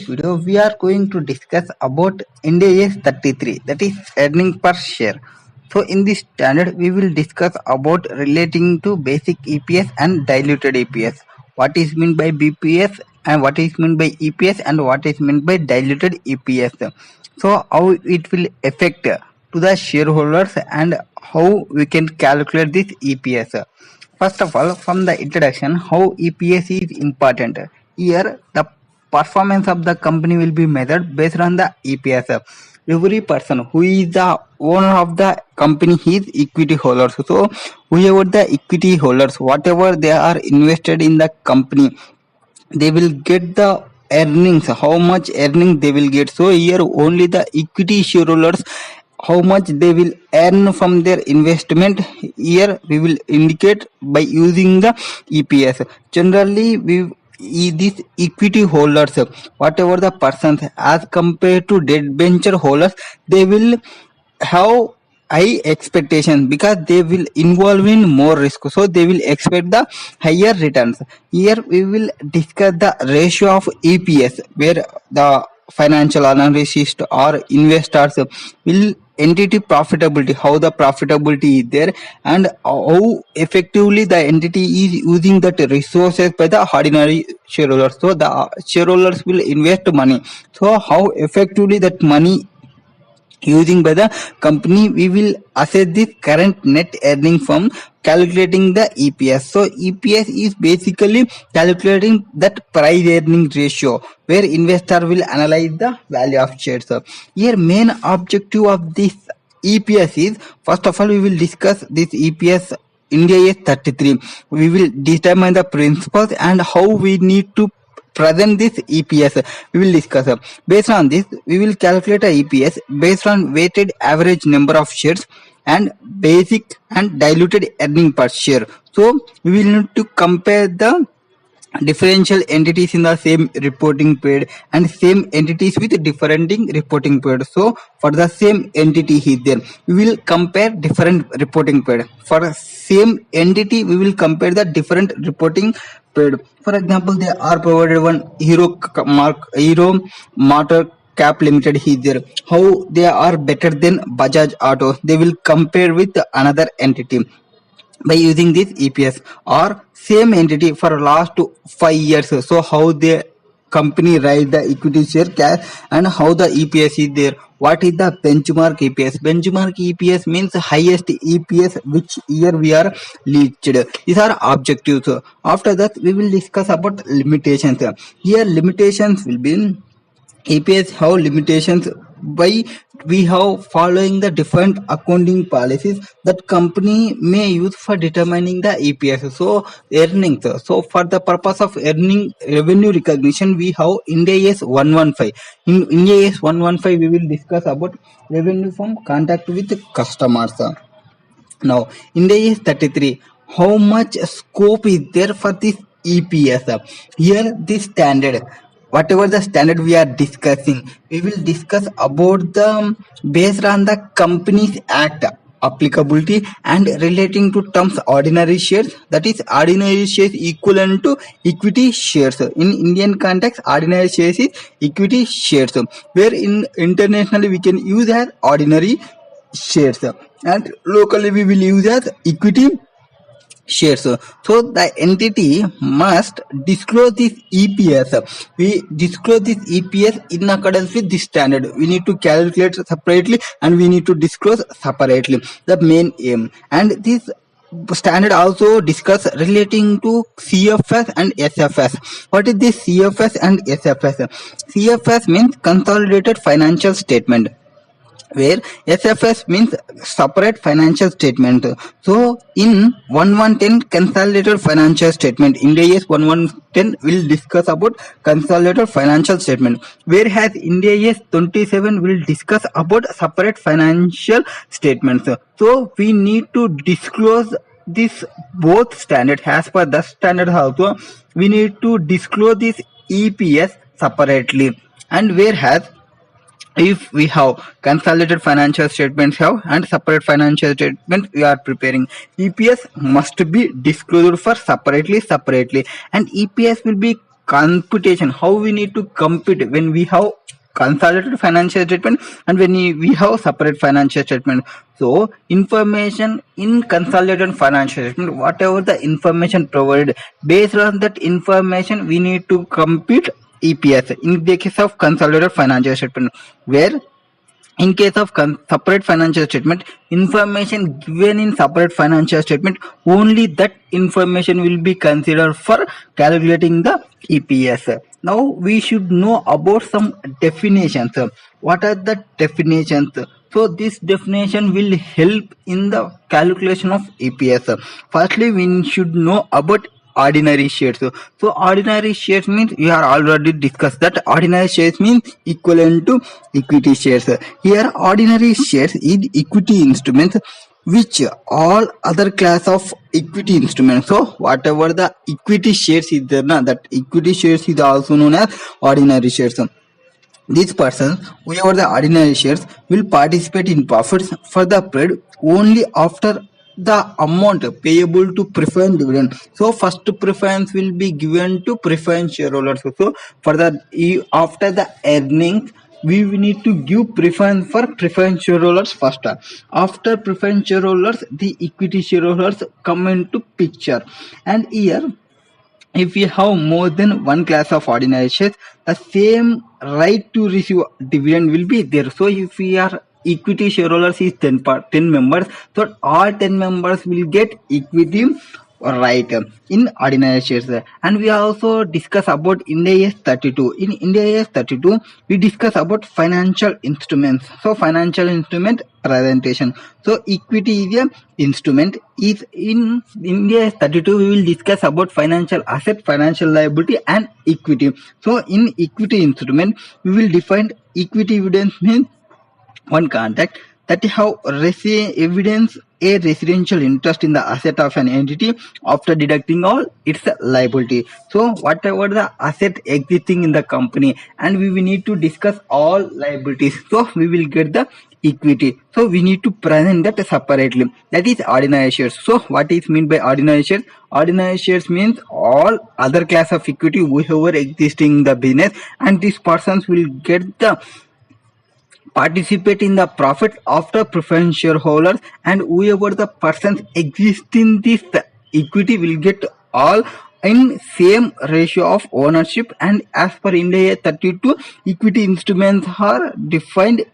video, we are going to discuss about Ind AS 33, that is earning per share. So in this standard, we will discuss about relating to basic EPS and diluted EPS. What is meant by BPS and what is meant by EPS and what is meant by diluted EPS. So how it will affect to the shareholders and how we can calculate this EPS. First of all, from the introduction, how EPS is important. Here, the performance of the company will be measured based on the EPS. Every person who is the owner of the company is equity holders. So, whoever the equity holders, whatever they are invested in the company, they will get the earnings, how much earning they will get. So here only the equity shareholders, how much they will earn from their investment, here we will indicate by using the EPS. Generally these equity holders, whatever the persons as compared to debt venture holders, they will have high expectation because they will involve in more risk, so they will expect the higher returns. Here we will discuss the ratio of EPS, where the financial analyst or investors will entity profitability, how the profitability is there and how effectively the entity is using that resources by the ordinary shareholders. So the shareholders will invest money, so how effectively that money using by the company, we will assess the current net earning from calculating the EPS. So EPS is basically calculating that price earning ratio, where investor will analyze the value of shares. Here main objective of this EPS is, first of all, we will discuss this EPS Ind AS 33. We will determine the principles and how we need to present this EPS. We will discuss. Based on this, we will calculate a EPS based on weighted average number of shares and basic and diluted earning per share. So we will need to compare the differential entities in the same reporting period and same entities with differing reporting period. So for the same entity is there, we will compare different reporting period. For same entity, we will compare the different reporting period. For example, they are provided one Hero Motor Cap Limited is there. How they are better than Bajaj Auto, they will compare with another entity by using this EPS. Or same entity for last 5 years, so how the company raised the equity share cash and how the EPS is there. What is the benchmark EPS? Benchmark EPS means highest EPS which year we are reached. These are objectives. After that, we will discuss about limitations. Here limitations will be EPS have limitations by we have following the different accounting policies that company may use for determining the EPS. So earnings. So for the purpose of earning revenue recognition, we have Ind AS 115. In Ind AS 115, we will discuss about revenue from contact with customers. Now Ind AS 33, how much scope is there for this EPS? Here this standard, whatever the standard we are discussing, we will discuss about the based on the Companies Act applicability and relating to terms ordinary shares, that is ordinary shares equivalent to equity shares. In Indian context, ordinary shares is equity shares, where in internationally we can use as ordinary shares and locally we will use as equity shares. So the entity must disclose this EPS. We disclose this EPS in accordance with this standard. We need to calculate separately and we need to disclose separately, the main aim. And this standard also discuss relating to CFS and SFS. What is this CFS and SFS? CFS means consolidated financial statement, where SFS means separate financial statement. So in 1110 consolidated financial statement, Ind AS 1110 will discuss about consolidated financial statement, whereas Ind AS 27 will discuss about separate financial statements. So we need to disclose this both standard. As per the standard also, we need to disclose this EPS separately, and whereas if we have consolidated financial statements have and separate financial statement we are preparing, EPS must be disclosed for separately, and EPS will be computation, how we need to compute when we have consolidated financial statement and when we have separate financial statement. So information in consolidated financial statement, whatever the information provided, based on that information we need to compute EPS in the case of consolidated financial statement, where in case of separate financial statement, information given in separate financial statement, only that information will be considered for calculating the EPS. Now we should know about some definitions. What are the definitions? So this definition will help in the calculation of EPS. Firstly, we should know about ordinary shares. So ordinary shares means we are already discussed that ordinary shares means equivalent to equity shares. Here ordinary shares is equity instruments which all other class of equity instruments. So whatever the equity shares is there, that equity shares is also known as ordinary shares. These persons, whoever the ordinary shares, will participate in profits for the period only after the amount payable to preferred dividend. So first preference will be given to preferred shareholders. So for the after the earnings, we need to give preference for preferred shareholders first. After preferred shareholders, the equity shareholders come into picture. And here, if we have more than one class of ordinary shares, the same right to receive dividend will be there. So if we are equity shareholders is 10 members, so all 10 members will get equity right in ordinary shares. And we also discuss about Ind AS 32. In Ind AS 32, we discuss about financial instruments. So financial instrument presentation. So equity is a instrument. Is in Ind AS 32 we will discuss about financial asset, financial liability and equity. So in equity instrument we will define equity evidence means one contract that have evidence a residential interest in the asset of an entity after deducting all its liability. So whatever the asset existing in the company, and we will need to discuss all liabilities, so we will get the equity. So we need to present that separately. That is ordinary shares. So what is meant by ordinary shares? Ordinary shares means all other class of equity whoever existing in the business, and these persons will get the participate in the profit after preference shareholders, and whoever the persons exist in this equity will get all in same ratio of ownership. And as per Ind AS 32, equity instruments are defined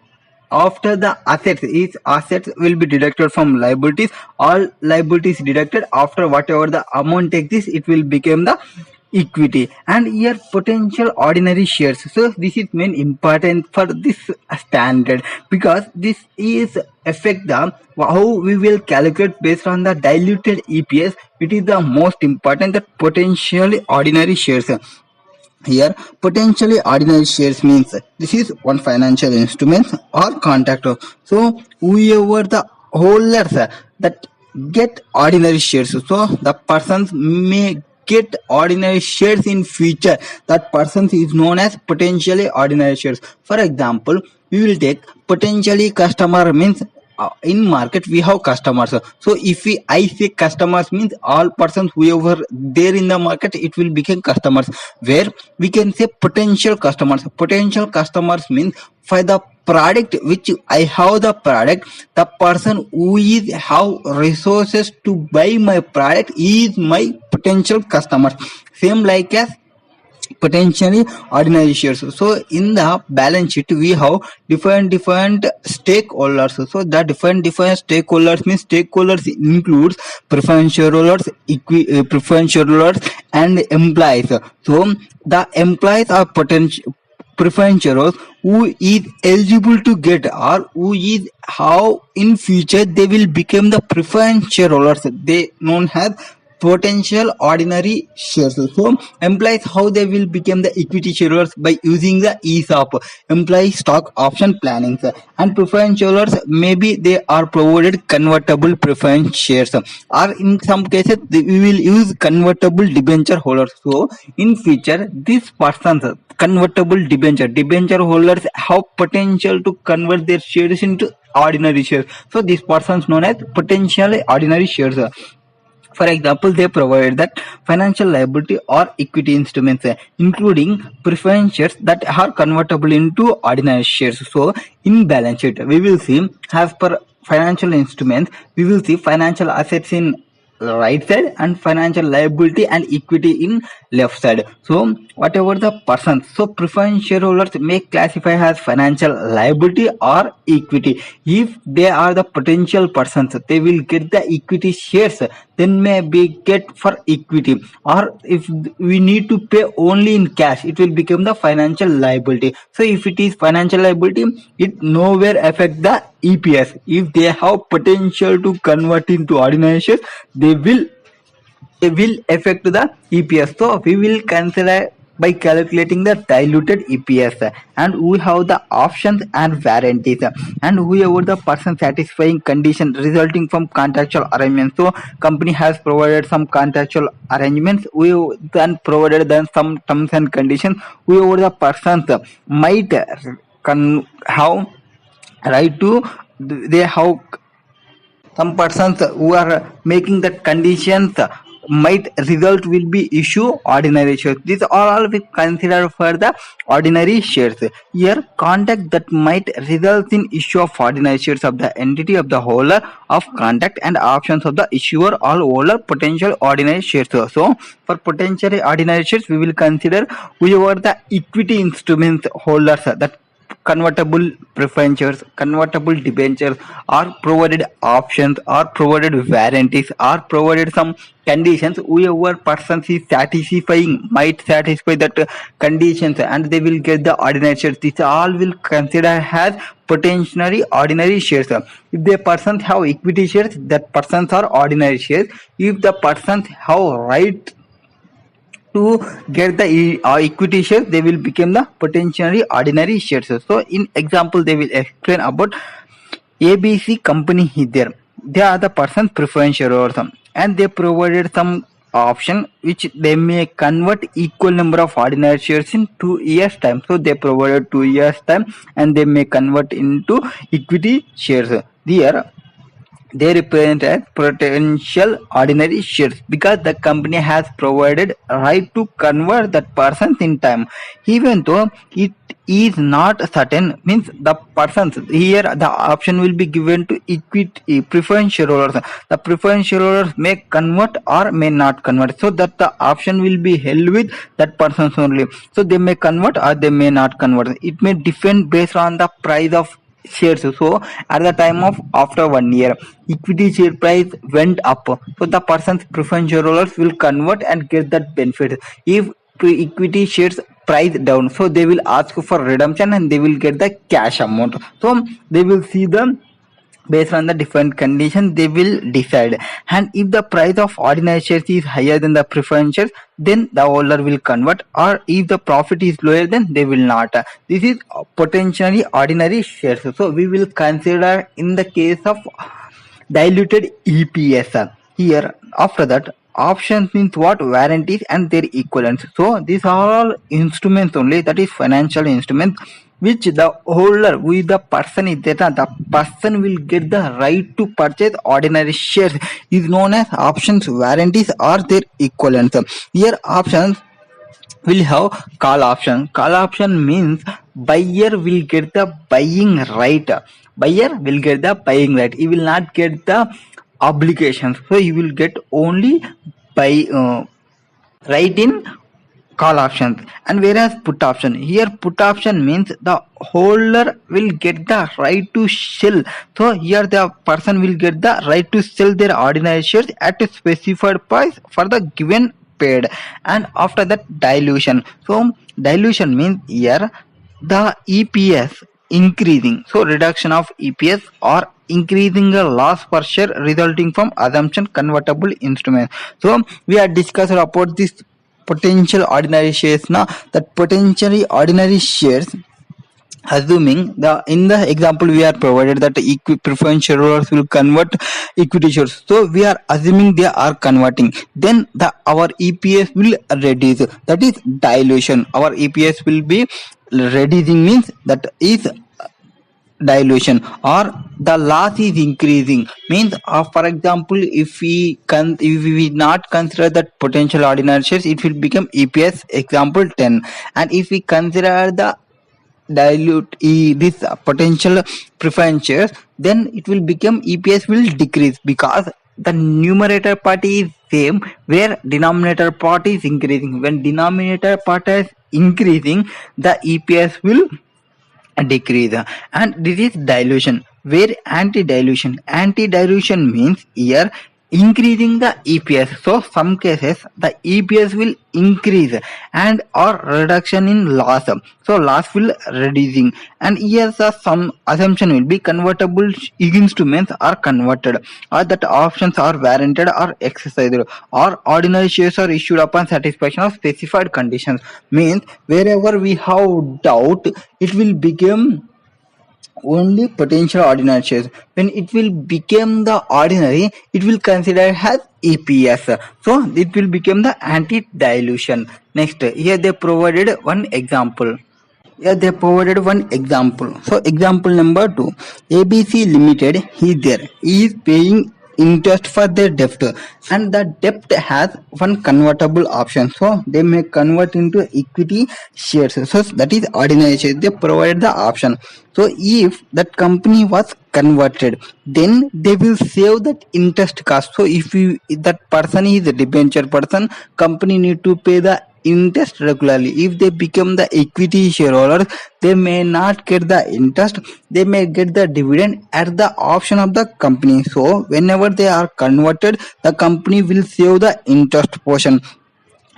after the assets. Each assets will be deducted from liabilities. All liabilities deducted after whatever the amount exists, it will become the equity. And here potential ordinary shares. So this is main important for this standard, because this is affect the how we will calculate based on the diluted EPS. It is the most important, that potentially ordinary shares. Here potentially ordinary shares means this is one financial instrument or contract. So whoever the holders that get ordinary shares, so the persons may get ordinary shares in future. That person is known as potentially ordinary shares. For example, we will take potentially customer means in market we have customers. So if I say customers means all persons whoever there in the market, it will become customers. Where we can say potential customers. Potential customers means for the product which I have the product, the person who is have resources to buy my product is my potential customer. Same like as potentially ordinary shares. So in the balance sheet we have different stakeholders. So the different stakeholders means stakeholders includes preference shareholders, preference shareholders and employees. So the employees are potential preference shareholders who is eligible to get, or who is how in future they will become the preference shareholders. They known as potential ordinary shares. So employees, how they will become the equity shareholders by using the ESOP, employee stock option planning. And preference shareholders, maybe they are provided convertible preference shares, or in some cases we will use convertible debenture holders. So in future these persons convertible debenture holders have potential to convert their shares into ordinary shares. So these persons known as potentially ordinary shares. For example, they provided that financial liability or equity instruments, including preference shares that are convertible into ordinary shares. So, in balance sheet, we will see, as per financial instruments, we will see financial assets in right side and financial liability and equity in left side. So whatever the persons, so preference shareholders may classify as financial liability or equity. If they are the potential persons, they will get the equity shares, then may be get for equity, or if we need to pay only in cash, it will become the financial liability. So if it is financial liability, it nowhere affect the EPS. If they have potential to convert into ordinary shares, they will affect the EPS. So we will consider by calculating the diluted EPS, and we have the options and warranties, and whoever the person satisfying condition resulting from contractual arrangements. So company has provided some contractual arrangements, we then provided then some terms and conditions. Whoever the persons might have right to, they have some persons who are making the conditions might result will be issue ordinary shares. These are all we consider for the ordinary shares. Here, conduct that might result in issue of ordinary shares of the entity of the holder of contract and options of the issuer or holder potential ordinary shares. So, for potentially ordinary shares, we will consider whoever the equity instruments holders that convertible preferences, convertible debentures, or provided options, or provided warranties, or provided some conditions. Whoever person is satisfying might satisfy that conditions, and they will get the ordinary shares. This all will consider as potentially ordinary shares. If the persons have equity shares, that persons are ordinary shares. If the persons have right to get the equity shares, they will become the potentially ordinary shares. So in example, they will explain about ABC company is there. They are the person preference shareholders, and they provided some option which they may convert equal number of ordinary shares in 2 years time. So they provided 2 years time, and they may convert into equity shares. There they represent as potential ordinary shares because the company has provided right to convert that persons in time, even though it is not certain. Means the persons here, the option will be given to equity preference shareholders. The preference shareholders may convert or may not convert, so that the option will be held with that persons only. So they may convert or they may not convert. It may depend based on the price of shares. So at the time of after 1 year, equity share price went up, so the person's preference shareholders will convert and get that benefit. If equity shares price down, so they will ask for redemption and they will get the cash amount. So they will see the based on the different conditions they will decide. And if the price of ordinary shares is higher than the preference shares, then the holder will convert, or if the profit is lower, then they will not. This is potentially ordinary shares. So we will consider in the case of diluted EPS. Here after that, options means what? Warranties and their equivalents. So these are all instruments only, that is financial instruments, which the holder with the person is there, the person will get the right to purchase ordinary shares, is known as options, warranties, or their equivalents. Here options will have call option. Call option means buyer will get the buying right. Buyer will get the buying right. He will not get the obligations. So he will get only buy right in call options. And whereas put option, here put option means the holder will get the right to sell. So here the person will get the right to sell their ordinary shares at a specified price for the given paid. And after that, dilution. So dilution means here the EPS increasing, so reduction of EPS or increasing the loss per share resulting from assumption convertible instrument. So we are discussing about this potential ordinary shares. Now that potentially ordinary shares, assuming the in the example we are provided that preference shareholders will convert equity shares, so we are assuming they are converting, then the our EPS will reduce, that is dilution. Our EPS will be reducing, means that is dilution, or the loss is increasing. Means, for example, if we not consider that potential ordinary shares, it will become EPS example 10. And if we consider the dilute this potential preference shares, then it will become EPS will decrease, because the numerator part is same where denominator part is increasing. When denominator part is increasing, the EPS will decrease. And this is dilution. Where anti-dilution means here increasing the EPS. So some cases the EPS will increase and or reduction in loss. So loss will reducing, and here the some assumption will be convertible instruments are converted, or that options are warranted or exercised, or ordinary shares are issued upon satisfaction of specified conditions. Means wherever we have doubt, it will become only potential ordinary shares. When it will become the ordinary, it will consider as EPS. So it will become the anti-dilution. Next, here they provided one example. Yeah, they provided one example. So example number 2, ABC Limited is there. He is paying interest for their debt, and the debt has one convertible option. So they may convert into equity shares. So that is ordinary shares. They provided the option. So if that company was converted, then they will save that interest cost. So if that person is a debenture person, company need to pay the interest regularly. If they become the equity shareholders, they may not get the interest, they may get the dividend at the option of the company. So whenever they are converted, the company will save the interest portion,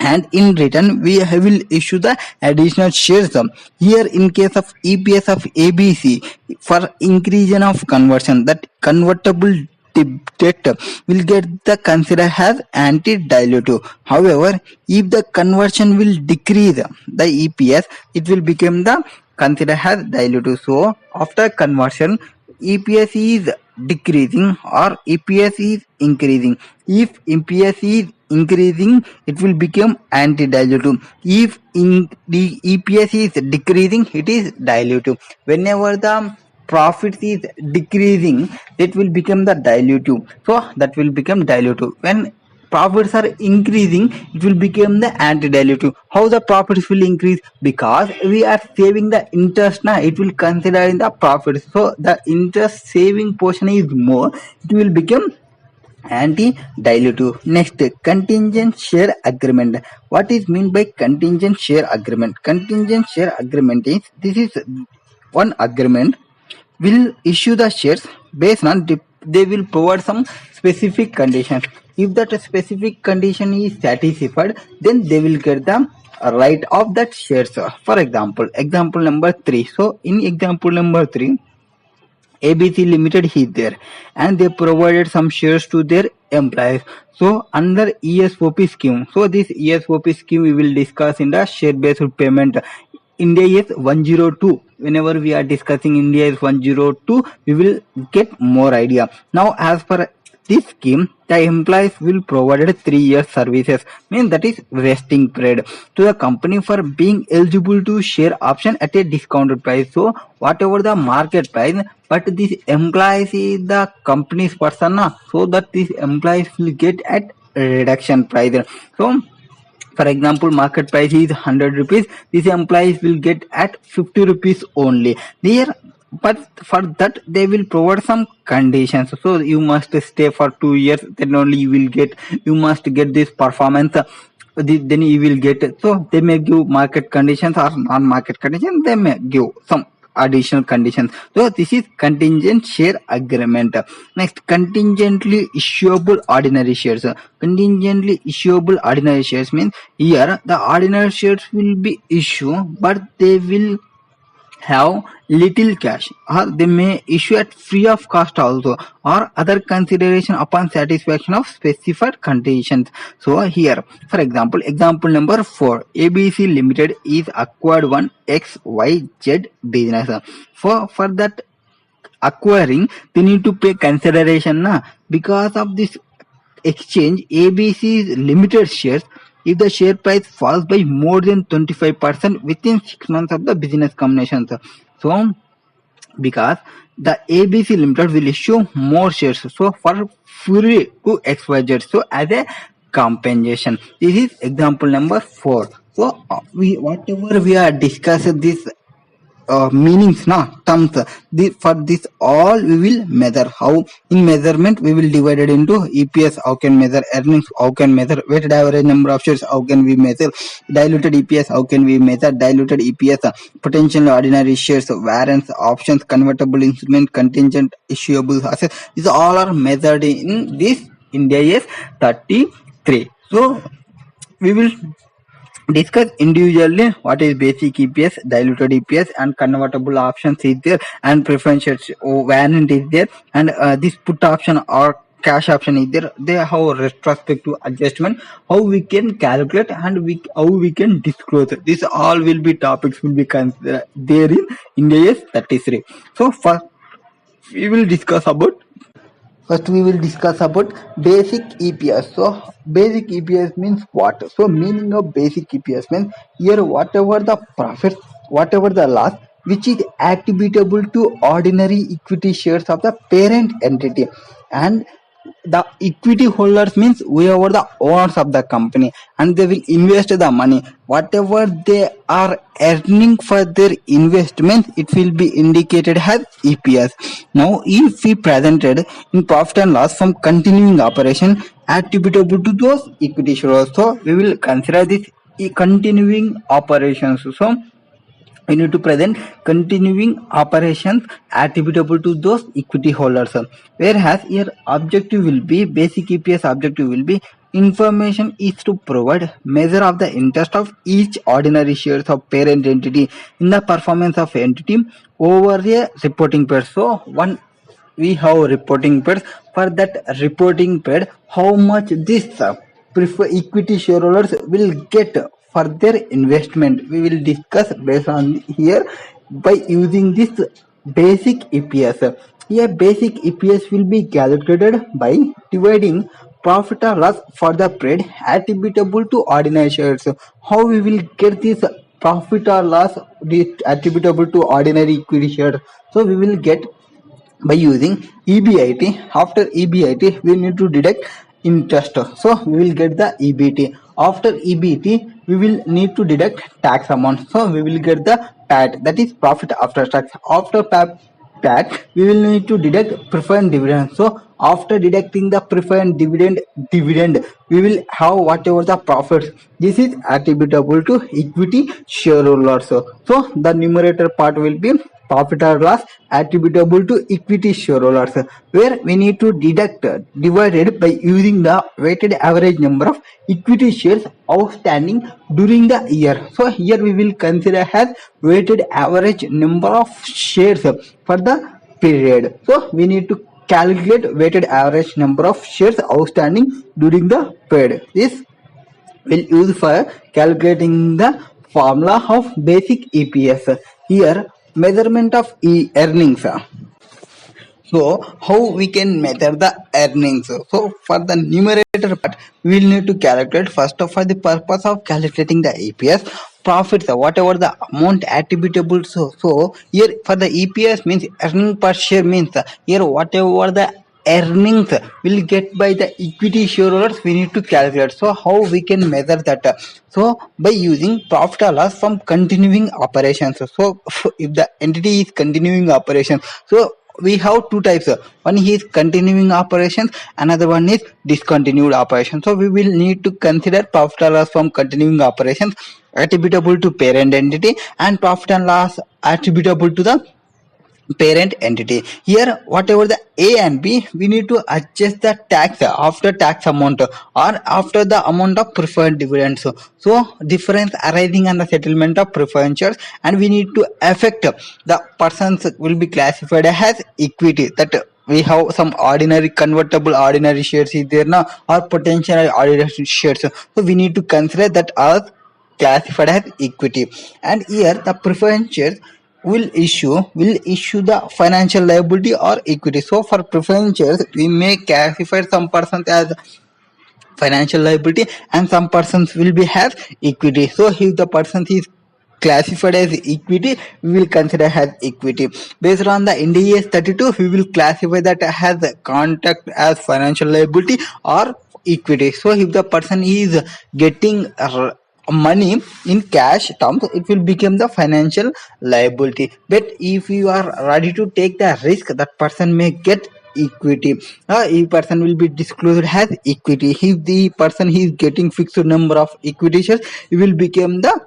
and in return we will issue the additional shares. Here in case of EPS of ABC, for increase of conversion, that convertible debt will get the consider as anti-dilutive. However, if the conversion will decrease the EPS, it will become the consider as dilutive. So after conversion, EPS is decreasing or EPS is increasing. If EPS is increasing, it will become anti-dilutive. If the EPS is decreasing, it is dilutive. Whenever the profit is decreasing, it will become the dilutive. So that will become dilutive. When profits are increasing, it will become the anti-dilutive. How the profits will increase? Because we are saving the interest now, it will consider in the profits. So the interest saving portion is more, it will become anti-dilutive. Next, contingent share agreement. What is mean by contingent share agreement? Contingent share agreement is, this is one agreement will issue the shares based on they will provide some specific conditions. If that specific condition is satisfied, then they will get the right of that shares. For example, example number 3. So in example number 3, ABC Limited is there, and they provided some shares to their employees. So under ESOP scheme, so this ESOP scheme we will discuss in the share based payment. India is 102. Whenever we are discussing India is 102, we will get more idea. Now as per this scheme, the employees will provide 3 years services, mean that is vesting period, to the company for being eligible to share option at a discounted price. So whatever the market price, but this employees is the company's person, so that these employees will get at reduction price. So for example, market price is 100 rupees, these employees will get at 50 rupees only there. But for that they will provide some conditions. So you must stay for 2 years, then only you will get, you must get this performance, then you will get. So they may give market conditions or non-market conditions, they may give some additional conditions. So this is contingent share agreement. Next, contingently issuable ordinary shares. Contingently issuable ordinary shares means here the ordinary shares will be issued, but they will have little cash, or they may issue at free of cost also, or other consideration upon satisfaction of specified conditions. So here, for example, example number 4, ABC Limited is acquired one XYZ business. For that acquiring, they need to pay consideration because of this exchange ABC's limited shares. If the share price falls by more than 25% within 6 months of the business combination, so because the ABC Limited will issue more shares. So for Fury to XYZ. So as a compensation. This is example number 4. So we whatever we are discussing this meanings na terms for this all we will measure how in measurement we will divide it into EPS how can measure earnings how can measure weighted average number of shares how can we measure diluted EPS how can we measure diluted EPS potential ordinary shares warrants options convertible instrument contingent issuable assets these all are measured in this Ind AS 33. So we will discuss individually what is basic EPS, diluted EPS, and convertible options is there, and preferential variant is there, and this put option or cash option is there. They have a retrospective adjustment, how we can calculate and how we can disclose. This all will be topics will be considered there in Ind AS 33. So first we will discuss about First, we will discuss about basic EPS. So, basic EPS means what? So, meaning of basic EPS means here whatever the profit, whatever the loss, which is attributable to ordinary equity shares of the parent entity, and the equity holders means whoever the owners of the company, and they will invest the money whatever they are earning for their investment it will be indicated as EPS. Now if we presented in profit and loss from continuing operation attributable to those equity shares, so we will consider this continuing operations. So we need to present continuing operations attributable to those equity holders, whereas here objective will be basic EPS objective will be information is to provide measure of the interest of each ordinary shares of parent entity in the performance of entity over a reporting period. So one we have reporting period. For that reporting period how much this prefer equity shareholders will get for their investment we will discuss based on here by using this basic EPS. Here basic EPS will be calculated by dividing profit or loss for the period attributable to ordinary shares. How we will get this profit or loss attributable to ordinary equity shares? So we will get by using EBIT. After EBIT, we need to deduct interest. So we will get the EBT. After EBT, we will need to deduct tax amount. So we will get the PAT, that is profit after tax. After PAT, we will need to deduct preferred dividend. So after deducting the preferred dividend, we will have whatever the profits. This is attributable to equity shareholders. So the numerator part will be profit or loss attributable to equity shareholders, where we need to deduct divided by using the weighted average number of equity shares outstanding during the year. So here we will consider as weighted average number of shares for the period. So we need to calculate weighted average number of shares outstanding during the period. This will use for calculating the formula of basic EPS. Here measurement of earnings. So how we can measure the earnings? So for the numerator part, we will need to calculate first for the purpose of calculating the EPS profits, whatever the amount attributable. So here for the EPS means earning per share means here whatever the earnings will get by the equity shareholders we need to calculate. So how we can measure that? So by using profit or loss from continuing operations. So if the entity is continuing operations, so we have two types. One is continuing operations, another one is discontinued operations. So we will need to consider profit or loss from continuing operations attributable to parent entity and profit and loss attributable to the parent entity. Here whatever the A and B we need to adjust the tax after tax amount or after the amount of preferred dividends. So difference arising on the settlement of preferred shares, and we need to affect the persons will be classified as equity, that we have some ordinary convertible ordinary shares is there now or potential ordinary shares. So we need to consider that as classified as equity. And here the preferred shares will issue the financial liability or equity. So for preference shares we may classify some persons as financial liability and some persons will be have equity. So if the person is classified as equity, we will consider as equity. Based on the Ind AS 32, we will classify that as contract as financial liability or equity. So if the person is getting money in cash terms, it will become the financial liability. But if you are ready to take the risk, that person may get equity. A person will be disclosed as equity. If the person is getting fixed number of equity shares, it will become the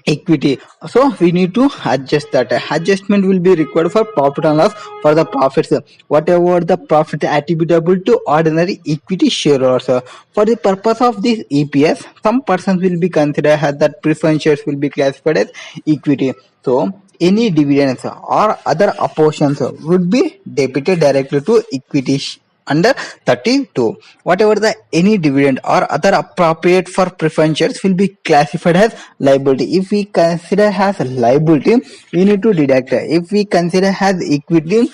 equity. So we need to adjust that. Adjustment will be required for profit and loss. For the profits, whatever the profit attributable to ordinary equity shareholders. For the purpose of this EPS, some persons will be considered as that preference shares will be classified as equity. So any dividends or other apportions would be debited directly to equity under 32. Whatever the any dividend or other appropriate for preference shares will be classified as liability. If we consider as liability, we need to deduct. If we consider as equity,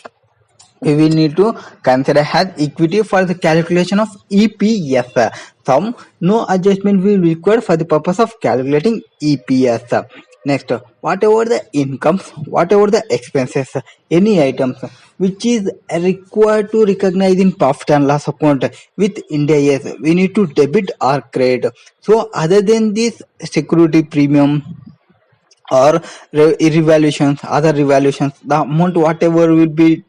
we will need to consider as equity for the calculation of EPS. Some no adjustment will be required for the purpose of calculating EPS. Next, whatever the incomes, whatever the expenses, any items which is required to recognize in profit and loss account with Ind AS, we need to debit or credit. So other than this security premium or revaluations, other revaluations, the amount whatever will be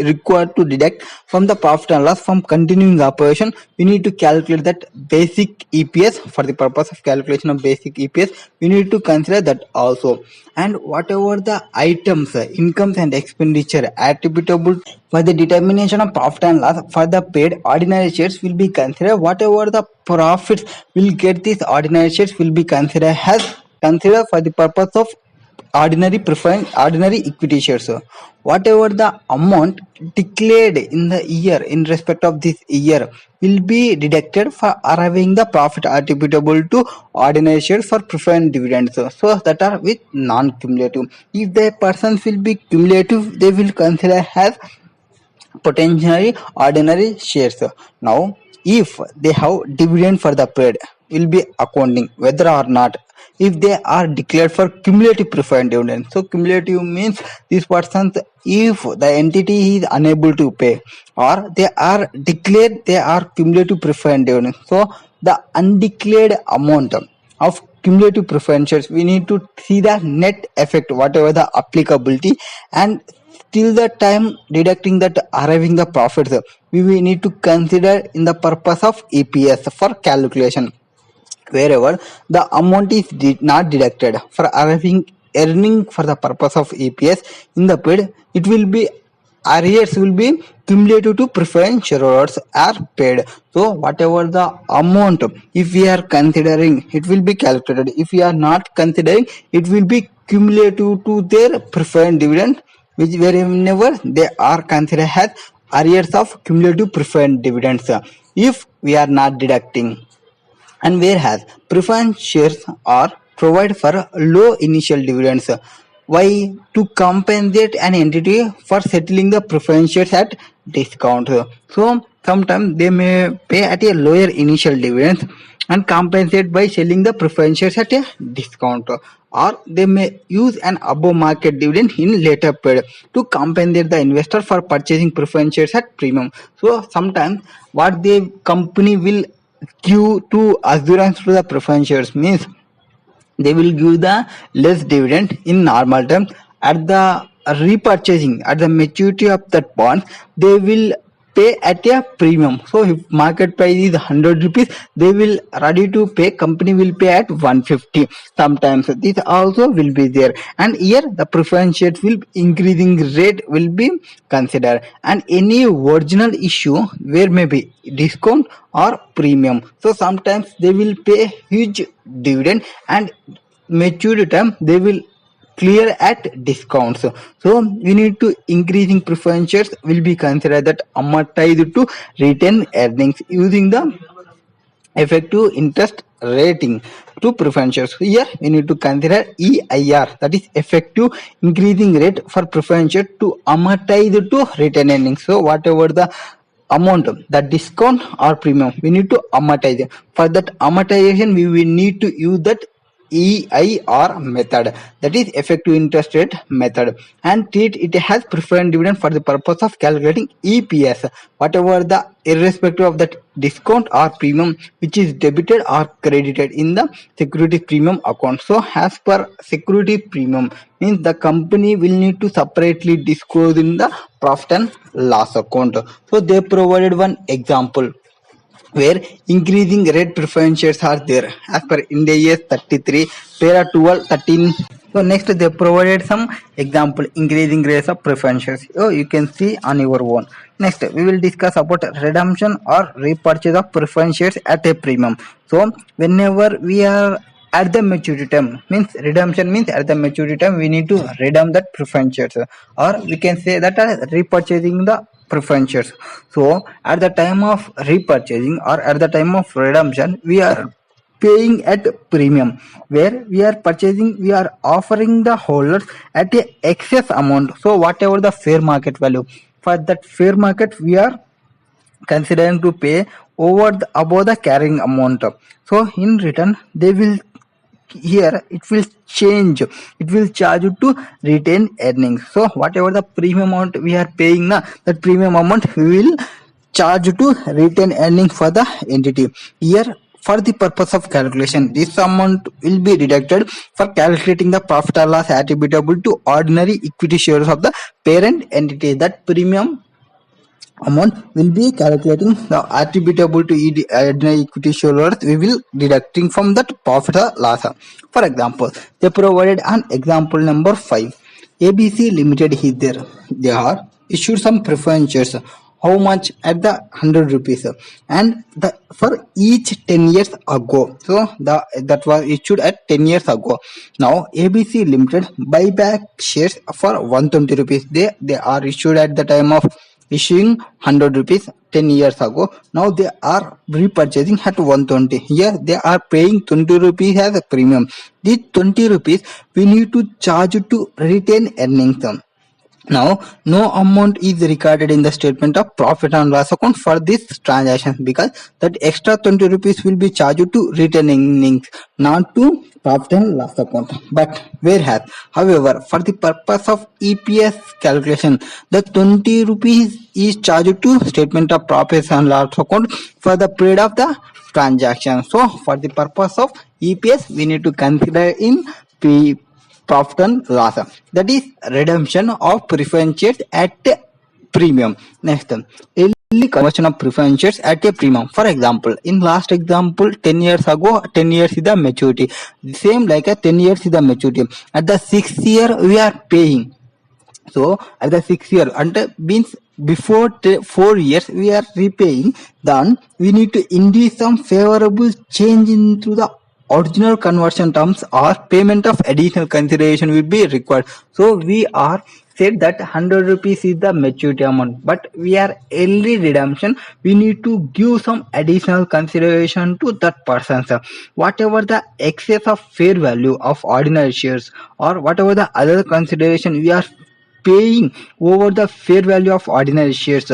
required to deduct from the profit and loss from continuing operation, we need to calculate that basic EPS. For the purpose of calculation of basic EPS, we need to consider that also. And whatever the items, incomes and expenditure attributable for the determination of profit and loss for the paid ordinary shares will be considered. Whatever the profits will get, these ordinary shares will be considered as consider for the purpose of ordinary equity shares. Whatever the amount declared in the year in respect of this year will be deducted for arriving the profit attributable to ordinary shares for preferred dividends. So that are with non-cumulative. If the persons will be cumulative, they will consider as potentially ordinary shares. Now, if they have dividend for the period, will be accounting whether or not if they are declared for cumulative preferred dividend. So cumulative means these persons, if the entity is unable to pay or they are declared they are cumulative preferred dividend. So the undeclared amount of cumulative preferentials, we need to see the net effect, whatever the applicability, and till the time deducting that arriving the profits, we need to consider in the purpose of EPS for calculation. Wherever the amount is not deducted for arriving earning for the purpose of EPS in the period, it will be arrears will be cumulative to preference shareholders are paid. So whatever the amount, if we are considering, it will be calculated. If we are not considering, it will be cumulative to their preferred dividend, which whenever they are considered as arrears of cumulative preferred dividends, if we are not deducting. And whereas preference shares are provided for low initial dividends. Why? To compensate an entity for settling the preference shares at discount. So sometimes they may pay at a lower initial dividends and compensate by selling the preference shares at a discount, or they may use an above market dividend in later period to compensate the investor for purchasing preference shares at premium. So sometimes what the company will give to assurance to the preference shares means they will give the less dividend in normal terms. At the repurchasing, at the maturity of that bond, they will pay at a premium. So if market price is 100 rupees, they will ready to pay, company will pay at 150. Sometimes this also will be there, and here the preference shares will increasing rate will be considered, and any original issue where maybe discount or premium. So sometimes they will pay huge dividend, and maturity time they will clear at discounts. So we need to increasing preference shares will be considered that amortized to retain earnings using the effective interest rating to preference shares. Here we need to consider EIR, that is effective increasing rate for preference share to amortize to retain earnings. So whatever the amount, the discount or premium, we need to amortize. For that amortization, we will need to use that EIR method, that is effective interest rate method, and treat it as preferred dividend for the purpose of calculating EPS, whatever the irrespective of that discount or premium which is debited or credited in the security premium account. So as per security premium means the company will need to separately disclose in the profit and loss account. So they provided one example where increasing rate preference shares are there as per Ind AS 33, para 12, 13. So next they provided some example increasing rates of preference shares. Oh, you can see on your own. Next we will discuss about redemption or repurchase of preference shares at a premium. So whenever we are at the maturity time, means redemption means at the maturity time we need to redeem that preference shares, or we can say that repurchasing the preference shares. So at the time of repurchasing or at the time of redemption we are paying at premium, where we are purchasing, we are offering the holders at a excess amount. So whatever the fair market value, for that fair market we are considering to pay over the, above the carrying amount. So in return they will, here it will change, it will charge you to retain earnings. So whatever the premium amount we are paying now, that premium amount we will charge to retain earnings for the entity. Here for the purpose of calculation, this amount will be deducted for calculating the profit or loss attributable to ordinary equity shares of the parent entity. That premium amount will be calculating the attributable to ordinary equity shareholders, we will deducting from that profit or loss. For example, they provided an example number 5. ABC Limited is there. They are issued some preference shares. How much? At the 100 rupees, and the for each 10 years ago. So that was issued at 10 years ago. Now ABC Limited buyback shares for 120 rupees. They are issued at the time of issuing 100 rupees 10 years ago. Now they are repurchasing at 120. Here they are paying 20 rupees as a premium. These 20 rupees we need to charge to retain earnings. Now no amount is recorded in the statement of profit and loss account for this transaction, because that extra 20 rupees will be charged to retain earnings, not to profit and loss account. But whereas, however, for the purpose of EPS calculation, the 20 rupees is charged to statement of profit and loss account for the period of the transaction. So for the purpose of EPS we need to consider in profit and loss, that is redemption of preference shares at a premium. Next, early conversion of preference shares at a premium. For example, in last example 10 years ago, 10 years is the maturity, same like a 10 years is the maturity. At the 6th year we are paying. So at the 6th year, and means before 4 years we are repaying, then we need to induce some favorable change into the original conversion terms, or payment of additional consideration will be required. So we are said that 100 rupees is the maturity amount, but we are early redemption, we need to give some additional consideration to that person. Whatever the excess of fair value of ordinary shares, or whatever the other consideration we are paying over the fair value of ordinary shares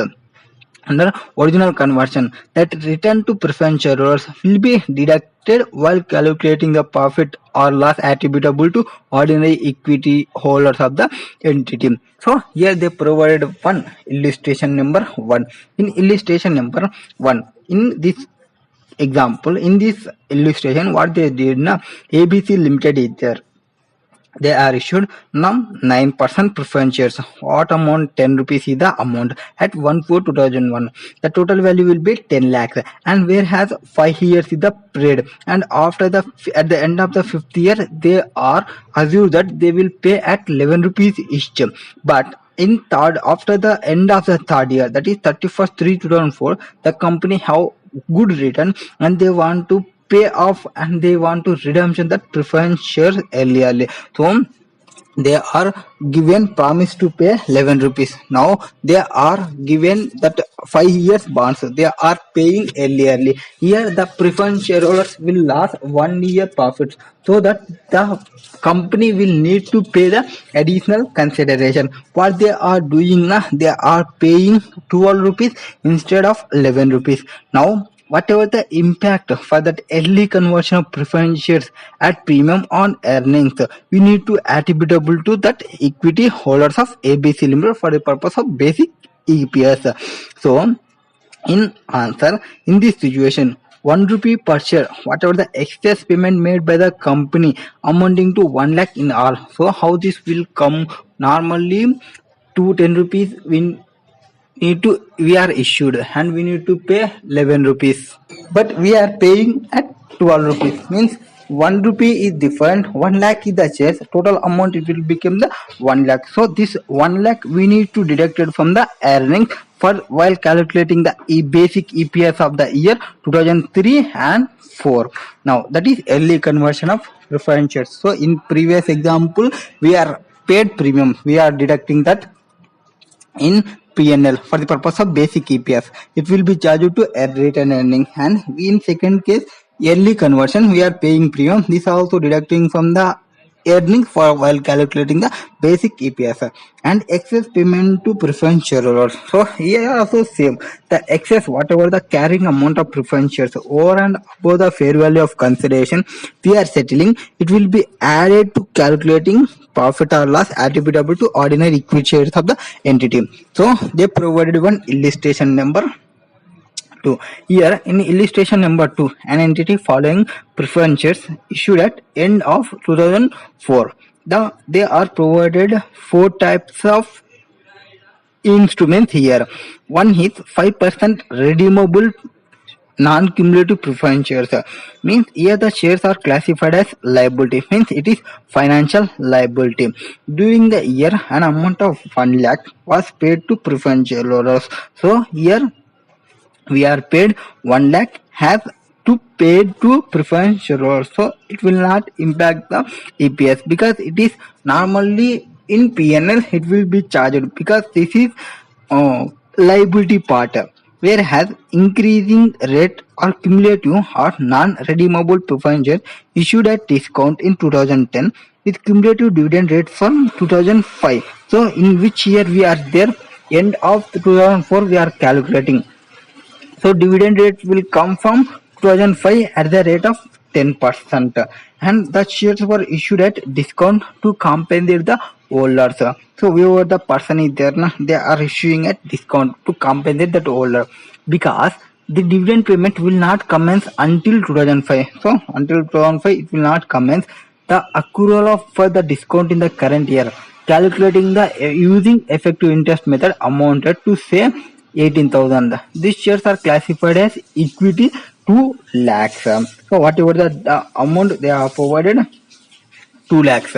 under original conversion, that return to preference shareholders will be deducted while calculating the profit or loss attributable to ordinary equity holders of the entity. So here they provided one illustration number 1. In illustration number 1, in this example, in this illustration, what they did now, ABC Limited is there. They are issued now 9% preference shares. What amount? 10 rupees is the amount at 1/4/2001. The total value will be 10 lakhs, and whereas 5 years is the period, and after the at the end of the 5th year they are assured that they will pay at 11 rupees each. But in third, after the end of the 3rd year, that is 31st/3/2004, the company have good return and they want to pay off and they want to redemption that preference shares early. So they are given promise to pay 11 rupees. Now they are given that 5 years bonds, they are paying early. Here the preference shareholders will lose 1 year profits, so that the company will need to pay the additional consideration. What they are doing now, they are paying 12 rupees instead of 11 rupees. Now whatever the impact for that early conversion of preference shares at premium on earnings, we need to attributable to that equity holders of ABC Limited for the purpose of basic EPS. So in answer, in this situation, 1 rupee per share, whatever the excess payment made by the company amounting to 1 lakh in all. So how this will come? Normally 210 rupees we are issued and we need to pay 11 rupees, but we are paying at 12 rupees, means 1 rupee is different, 1 lakh is the shares, total amount it will become the 1 lakh. So this 1 lakh we need to deduct it from the earnings for while calculating the basic EPS of the year 2003 and 4. Now that is early conversion of preference shares. So in previous example we are paid premium, we are deducting that in PNL for the purpose of basic EPS. It will be charged to return earning, and in second case yearly conversion we are paying premium. This also deducting from the earnings for while calculating the basic EPS, and excess payment to preference shareholders. So here also same, the excess whatever the carrying amount of preference shares over and above the fair value of consideration we are settling, it will be added to calculating profit or loss attributable to ordinary equity shares of the entity. So they provided one illustration number 2. Here in illustration number 2, an entity following preference shares issued at end of 2004. They are provided 4 types of instruments here. One is 5% redeemable non-cumulative preference shares, means here the shares are classified as liability, means it is financial liability. During the year an amount of 1 lakh was paid to preference shareholders. So here we are paid 1 lakh have to pay to preference shareholders, so it will not impact the EPS because it is normally in PNL it will be charged because this is liability part, whereas increasing rate or cumulative or non-redeemable preference shares issued at discount in 2010 with cumulative dividend rate from 2005. So in which year we are there? End of 2004 we are calculating. So dividend rate will come from 2005 at the rate of 10%, and the shares were issued at discount to compensate the holders. So whoever the person is there, they are issuing at discount to compensate that holder because the dividend payment will not commence until 2005. So until 2005 it will not commence. The accrual of for the discount in the current year, calculating the using effective interest method amounted to say 18,000. These shares are classified as equity 2 lakhs. So whatever the amount they are provided 2 lakhs.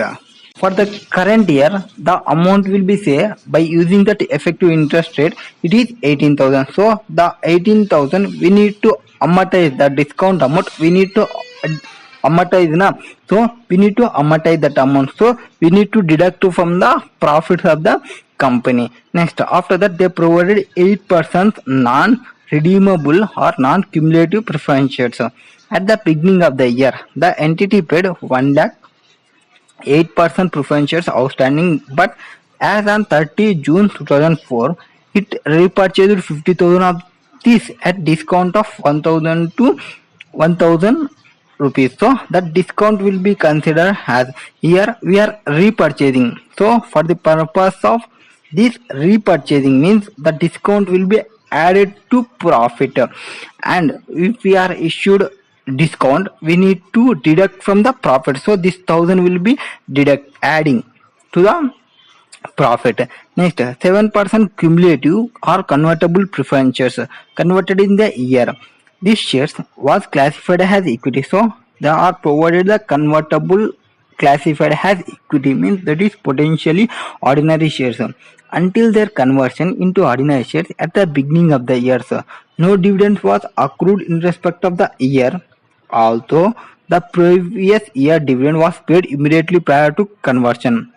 For the current year, the amount will be say by using that effective interest rate, it is 18,000. So the 18,000 we need to amortize the discount amount. We need to amortize na. So we need to amortize that amount. So we need to deduct from the profits of the company. Next, after that they provided 8% non-redeemable or non-cumulative preference shares. At the beginning of the year, the entity paid 1 lakh 8% preference shares outstanding, but as on 30 June 2004, it repurchased 50,000 of this at discount of 1,000 to 1,000 rupees. So that discount will be considered as here we are repurchasing. So for the purpose of this repurchasing means the discount will be added to profit, and if we are issued discount we need to deduct from the profit. So this 1,000 will be adding to the profit. Next, 7% cumulative or convertible preference shares converted in the year. These shares was classified as equity. So they are provided the convertible classified as equity, means that is potentially ordinary shares until their conversion into ordinary shares at the beginning of the year. No dividend was accrued in respect of the year, although the previous year dividend was paid immediately prior to conversion.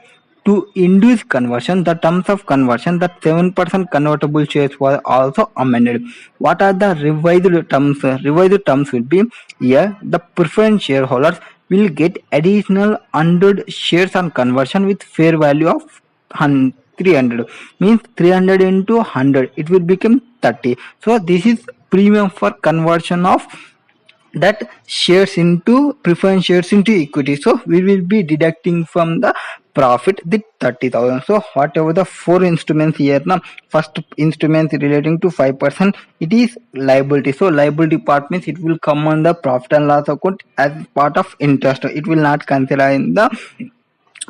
To induce conversion, the terms of conversion, that 7% convertible shares were also amended. What are the revised terms? Revised terms will be here the preference shareholders will get additional 100 shares on conversion with fair value of 300, means 300 into 100 it will become 30. So this is premium for conversion of that shares into preference shares into equity. So we will be deducting from the profit the 30,000. So whatever the four instruments here now, first instrument relating to 5%, it is liability. So liability part means it will come on the profit and loss account as part of interest. It will not consider in the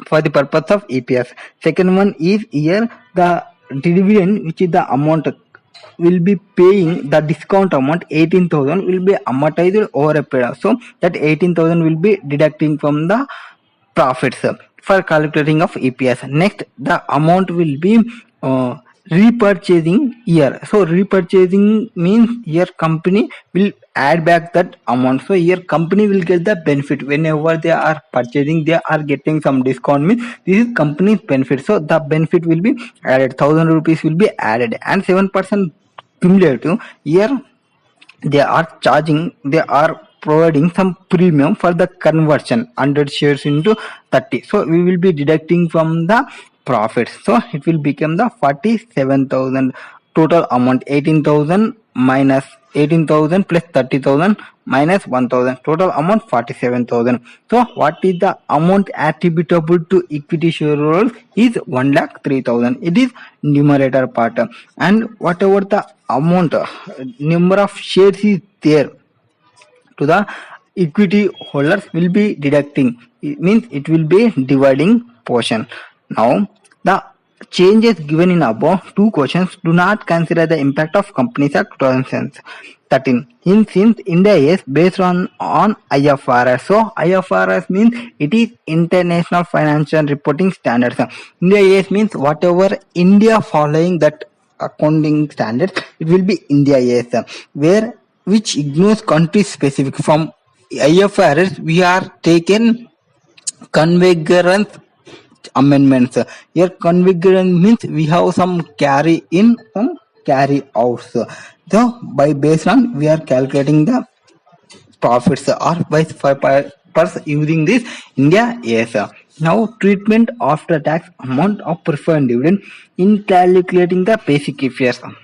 for the purpose of EPS. Second one is here the dividend, which is the amount will be paying the discount amount 18,000 will be amortized over a period. So that 18,000 will be deducting from the profits for calculating of EPS. Next, the amount will be repurchasing year. So repurchasing means your company will add back that amount. So your company will get the benefit whenever they are purchasing, they are getting some discount, means this is company's benefit. So the benefit will be added, 1,000 rupees will be added, and 7% cumulative. Here they are providing some premium for the conversion 100 shares into 30. So we will be deducting from the profits. So it will become the 47,000 total amount. 18,000 minus 18,000 plus 30,000 minus 1,000, total amount 47,000. So what is the amount attributable to equity shareholders is 1,03,000. It is numerator part, and whatever the amount number of shares is there to the equity holders will be deducting. It means it will be dividing portion. Now the changes given in above two questions do not consider the impact of Companies Act 2013. Since India is based on IFRS, so IFRS means it is International Financial Reporting Standards. India is means whatever India following that accounting standards, it will be India is, where which ignores country specific. From IFRS we are taken convergence amendments. Here convergence means we have some carry in, some carry out. So by based on we are calculating the profits or by using this India yes. Now treatment after tax amount of preferred dividend in calculating the basic EPS.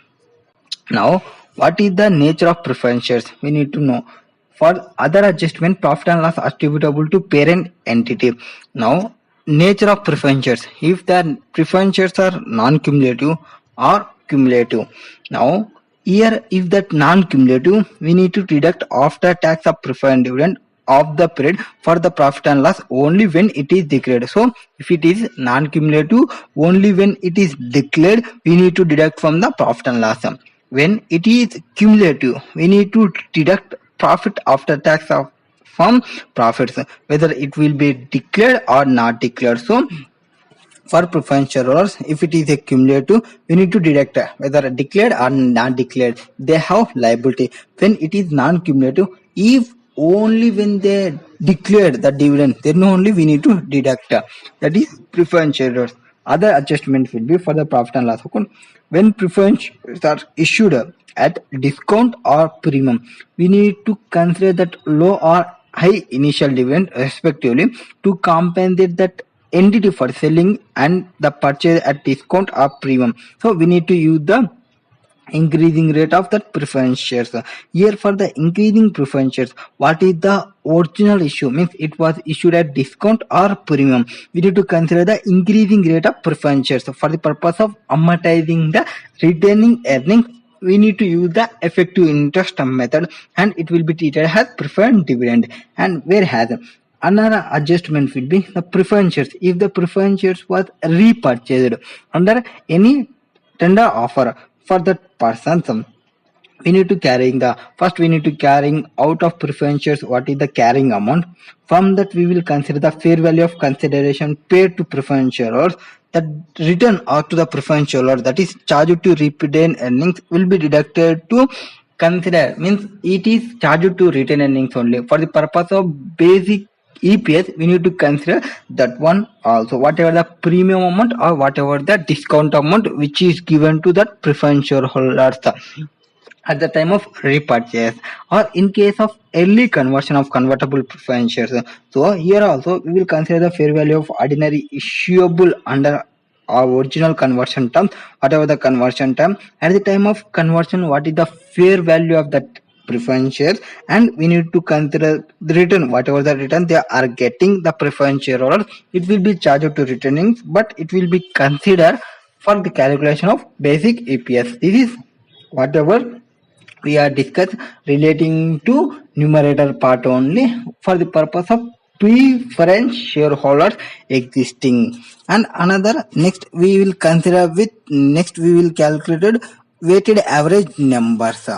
Now, what is the nature of preference shares? We need to know. For other adjustment, profit and loss attributable to parent entity. Now, nature of preference shares. If the preference shares are non-cumulative or cumulative. Now, here if that non-cumulative, we need to deduct after tax of preferred dividend of the period for the profit and loss only when it is declared. So if it is non-cumulative, only when it is declared we need to deduct from the profit and loss. When it is cumulative, we need to deduct profit after tax from profits, whether it will be declared or not declared. So for preference shareholders, if it is a cumulative, we need to deduct whether declared or not declared. They have liability. When it is non-cumulative, if only when they declared the dividend, then only we need to deduct. That is preference shareholders. Other adjustments will be for the profit and loss account. When preference are issued at discount or premium, we need to consider that low or high initial dividend respectively to compensate that entity for selling and the purchase at discount or premium. So we need to use the increasing rate of that preference shares. Here for the increasing preference shares, what is the original issue, means it was issued at discount or premium, we need to consider the increasing rate of preference shares. For the purpose of amortizing the retaining earnings, we need to use the effective interest method and it will be treated as preferred dividend. And whereas another adjustment will be the preference shares. If the preference shares was repurchased under any tender offer for that person, we need to carrying out of preference shares what is the carrying amount. From that we will consider the fair value of consideration paid to preference shareholders. That return or to the preference shareholder, that is charged to retained earnings, will be deducted to consider, means it is charged to retained earnings only. For the purpose of basic EPS, we need to consider that one also, whatever the premium amount or whatever the discount amount which is given to that preference shareholders at the time of repurchase or in case of early conversion of convertible preference shares. So here also we will consider the fair value of ordinary issuable under original conversion term, whatever the conversion term. At the time of conversion, what is the fair value of that preference shares, and we need to consider the return, whatever the return they are getting the preference shareholders, it will be charged to returnings, but it will be considered for the calculation of basic EPS. This is whatever we are discussed relating to numerator part only for the purpose of preference shareholders existing. And another, next we will consider with, next we will calculate weighted average numbers.